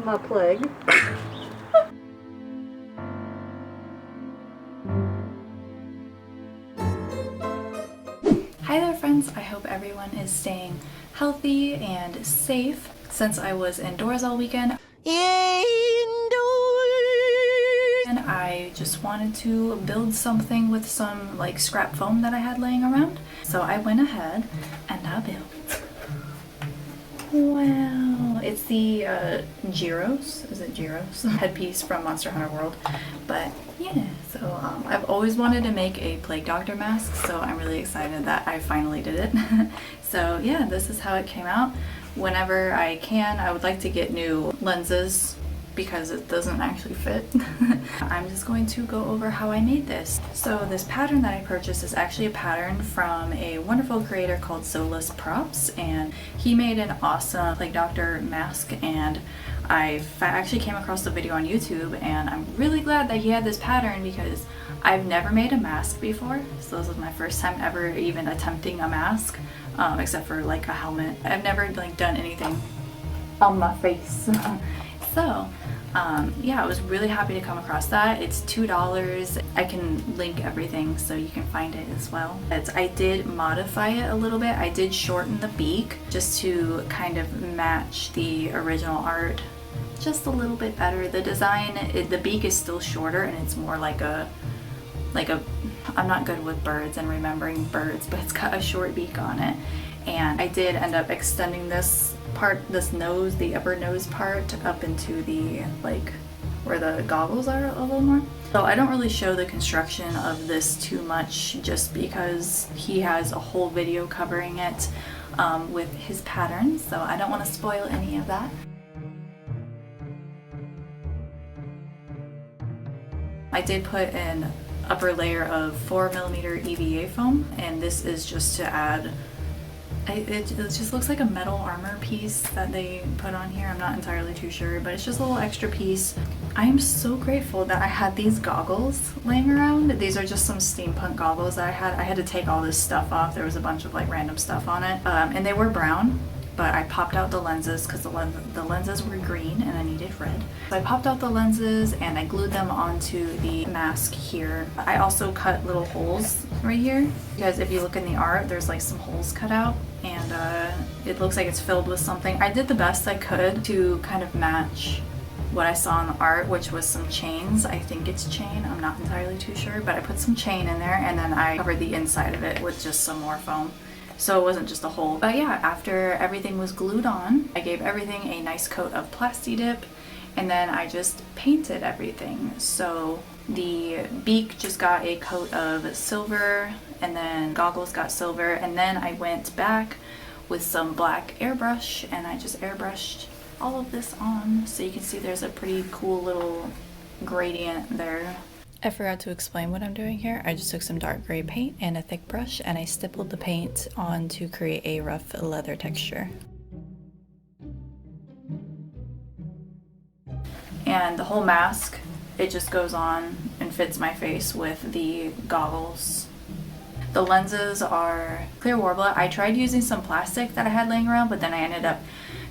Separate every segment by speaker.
Speaker 1: my plague. Hi there friends, I hope everyone is staying healthy and safe since I was indoors all weekend. And I just wanted to build something with some like scrap foam that I had laying around. So I went ahead and I built. Wow, it's the Girros, is it Girros? Headpiece from Monster Hunter World. But yeah, so I've always wanted to make a Plague Doctor mask, so I'm really excited that I finally did it. So yeah, this is how it came out. Whenever I can, I would like to get new lenses because it doesn't actually fit. I'm just going to go over how I made this. So this pattern that I purchased is actually a pattern from a wonderful creator called ZolusProps, and he made an awesome Plague Doctor mask, and I actually came across the video on YouTube, and I'm really glad that he had this pattern because I've never made a mask before. So this was my first time ever even attempting a mask, except for like a helmet. I've never like done anything on my face. So yeah, I was really happy to come across that. It's $2. I can link everything so you can find it as well. I did modify it a little bit. I did shorten the beak just to kind of match the original art just a little bit better. The design, the beak is still shorter and it's more like a, I'm not good with birds and remembering birds, but it's got a short beak on it. And I did end up extending this part, this nose, the upper nose part, up into the, like, where the goggles are a little more. So I don't really show the construction of this too much just because he has a whole video covering it with his pattern, so I don't want to spoil any of that. I did put an upper layer of 4mm EVA foam, and this is just to add, it just looks like a metal armor piece that they put on here. I'm not entirely too sure, but it's just a little extra piece. I am so grateful that I had these goggles laying around. These are just some steampunk goggles that I had. I had to take all this stuff off. There was a bunch of like random stuff on it, and they were brown, but I popped out the lenses because the lenses were green and I needed red. So I popped out the lenses and I glued them onto the mask here. I also cut little holes right here because if you look in the art, there's like some holes cut out, and it looks like it's filled with something. I did the best I could to kind of match what I saw in the art, which was some chains. I think it's chain, I'm not entirely too sure, but I put some chain in there and then I covered the inside of it with just some more foam. So it wasn't just a hole. But yeah, after everything was glued on, I gave everything a nice coat of Plasti Dip, and then I just painted everything. So the beak just got a coat of silver, and then goggles got silver, and then I went back with some black airbrush and I just airbrushed all of this on. So you can see there's a pretty cool little gradient there. I forgot to explain what I'm doing here. I just took some dark gray paint and a thick brush and I stippled the paint on to create a rough leather texture. And the whole mask, it just goes on and fits my face with the goggles. The lenses are clear Warbler. I tried using some plastic that I had laying around, but then I ended up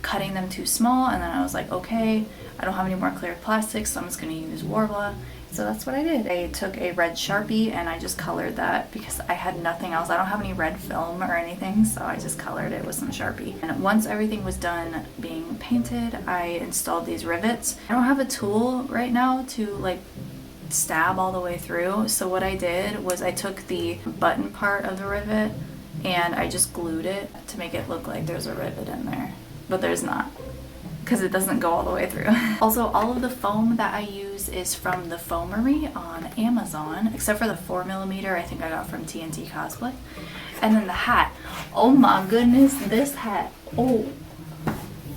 Speaker 1: cutting them too small, and then I was like, okay, I don't have any more clear plastic, so I'm just gonna use Warbler. So that's what I did. I took a red Sharpie and I just colored that because I had nothing else. I don't have any red film or anything, so I just colored it with some Sharpie. And once everything was done being painted, I installed these rivets. I don't have a tool right now to like stab all the way through, so what I did was I took the button part of the rivet and I just glued it to make it look like there's a rivet in there, but there's not, because it doesn't go all the way through. Also, all of the foam that I use is from the Foamery on Amazon, except for the 4mm I think I got from TNT Cosplay. And then the hat. Oh my goodness, this hat. Oh.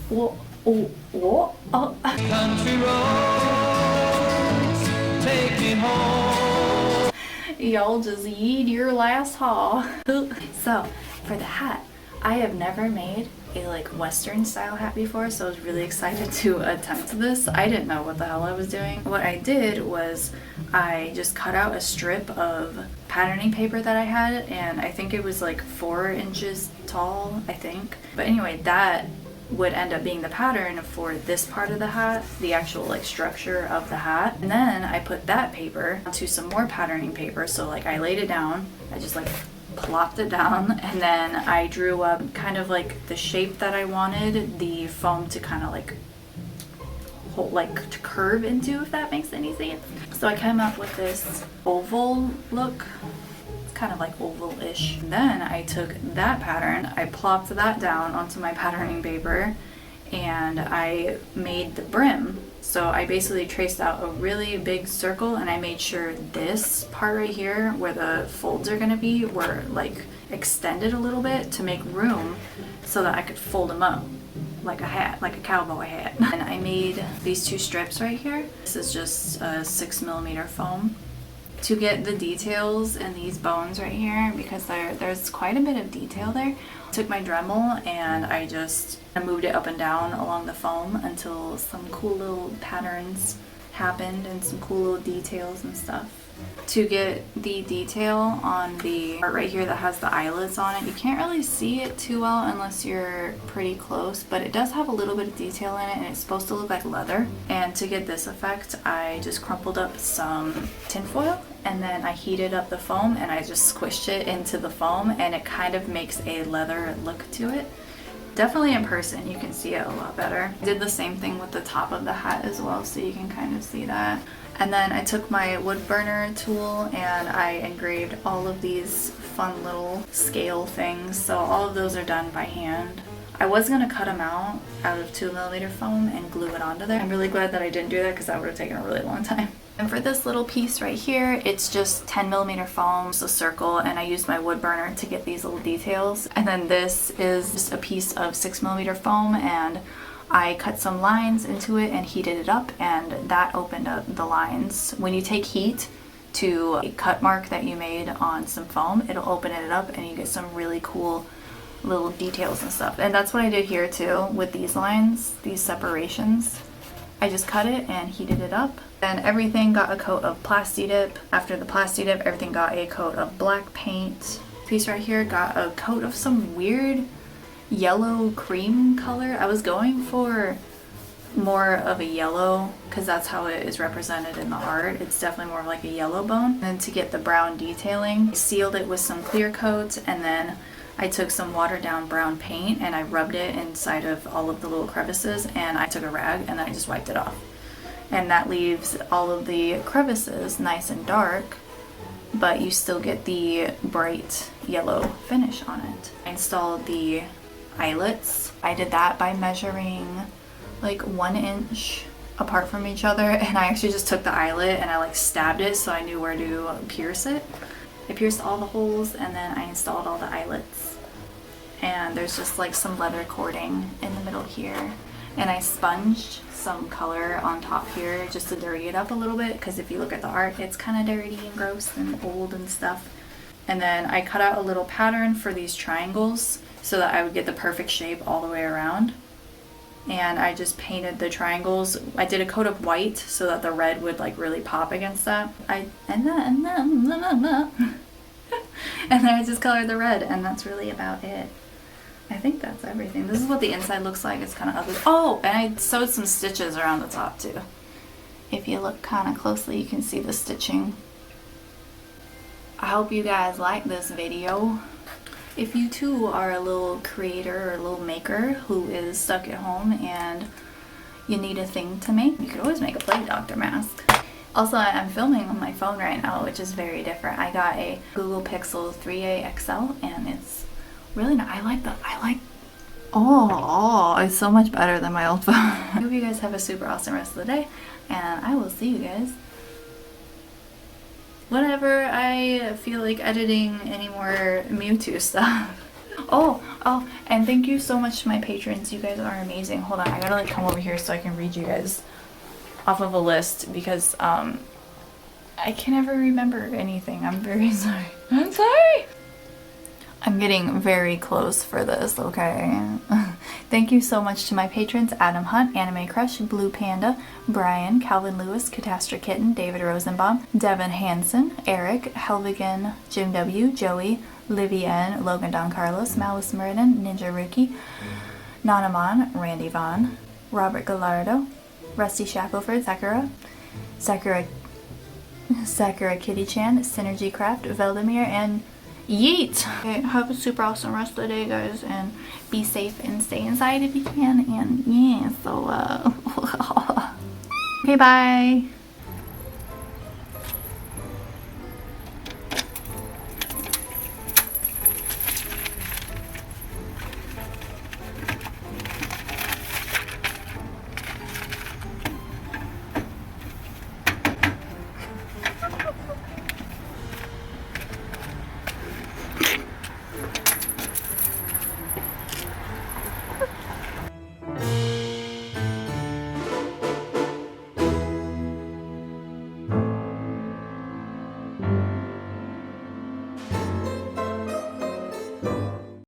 Speaker 1: Whoa. Oh. Whoa. Oh. Country roads, take me home. Y'all just eat your last haul. So, for the hat, I have never made a like Western style hat before, so I was really excited to attempt this. I didn't know what the hell I was doing. What I did was I just cut out a strip of patterning paper that I had, and I think it was like 4 inches tall, I think. But anyway, that would end up being the pattern for this part of the hat, the actual like structure of the hat. And then I put that paper onto some more patterning paper. So like I laid it down, I just like plopped it down, and then I drew up kind of like the shape that I wanted the foam to kind of like hold, like to curve into, if that makes any sense. So I came up with this oval look. Kind of like oval-ish. Then I took that pattern, I plopped that down onto my patterning paper, and I made the brim. So I basically traced out a really big circle, and I made sure this part right here where the folds are going to be were like extended a little bit to make room so that I could fold them up like a hat, like a cowboy hat. And I made these two strips right here. This is just a 6mm foam to get the details in these bones right here, because there's quite a bit of detail there. I took my Dremel and I moved it up and down along the foam until some cool little patterns happened and some cool little details and stuff. To get the detail on the part right here that has the eyelets on it, you can't really see it too well unless you're pretty close, but it does have a little bit of detail in it, and it's supposed to look like leather. And to get this effect, I just crumpled up some tinfoil, and then I heated up the foam and I just squished it into the foam, and it kind of makes a leather look to it. Definitely in person you can see it a lot better. Did the same thing with the top of the hat as well, so you can kind of see that. And then I took my wood burner tool and I engraved all of these fun little scale things. So all of those are done by hand. I was going to cut them out of 2mm foam and glue it onto there. I'm really glad that I didn't do that, because that would have taken a really long time. And for this little piece right here, it's just 10mm foam, so circle, and I used my wood burner to get these little details. And then this is just a piece of 6mm foam, and I cut some lines into it and heated it up, and that opened up the lines. When you take heat to a cut mark that you made on some foam, it'll open it up and you get some really cool little details and stuff. And that's what I did here too with these lines, these separations. I just cut it and heated it up. Then everything got a coat of Plasti Dip. After the Plasti Dip, everything got a coat of black paint. This piece right here got a coat of some weird yellow cream color. I was going for more of a yellow because that's how it is represented in the art. It's definitely more of like a yellow bone. And then to get the brown detailing, I sealed it with some clear coat, and then I took some watered down brown paint and I rubbed it inside of all of the little crevices, and I took a rag and then I just wiped it off. And that leaves all of the crevices nice and dark, but you still get the bright yellow finish on it. I installed the eyelets. I did that by measuring like 1 inch apart from each other, and I actually just took the eyelet and I like stabbed it so I knew where to pierce it. I pierced all the holes and then I installed all the eyelets. And there's just like some leather cording in the middle here. And I sponged some color on top here just to dirty it up a little bit, because if you look at the art, it's kind of dirty and gross and old and stuff. And then I cut out a little pattern for these triangles so that I would get the perfect shape all the way around. And I just painted the triangles. I did a coat of white so that the red would like really pop against that. And then I just colored the red, and that's really about it. I think that's everything. This is what the inside looks like. It's kind of ugly. Oh, and I sewed some stitches around the top too. If you look kind of closely, you can see the stitching. I hope you guys like this video. If you too are a little creator or a little maker who is stuck at home and you need a thing to make, you could always make a plague doctor mask. Also, I'm filming on my phone right now, which is very different. I got a Google Pixel 3a XL, and it's really nice. It's so much better than my old phone. I hope you guys have a super awesome rest of the day, and I will see you guys whenever I feel like editing any more Mewtwo stuff. Oh, and thank you so much to my patrons. You guys are amazing. Hold on, I gotta like come over here so I can read you guys off of a list, because I can never remember anything. I'm very sorry. I'm sorry. I'm getting very close for this, okay? Thank you so much to my patrons: Adam Hunt, Anime Crush, Blue Panda, Brian, Calvin Lewis, Catastrophe Kitten, David Rosenbaum, Devin Hansen, Eric, Helvigan, Jim W, Joey, Livy N, Logan Don Carlos, Malice Meridan, Ninja Rookie, Nanaman, Randy Vaughn, Robert Gallardo, Rusty Shackelford, Sakura Kitty Chan, Synergy Craft, Veldemir, and Yeet! Okay, have a super awesome rest of the day, guys, and be safe and stay inside if you can, and yeah, so, okay, bye!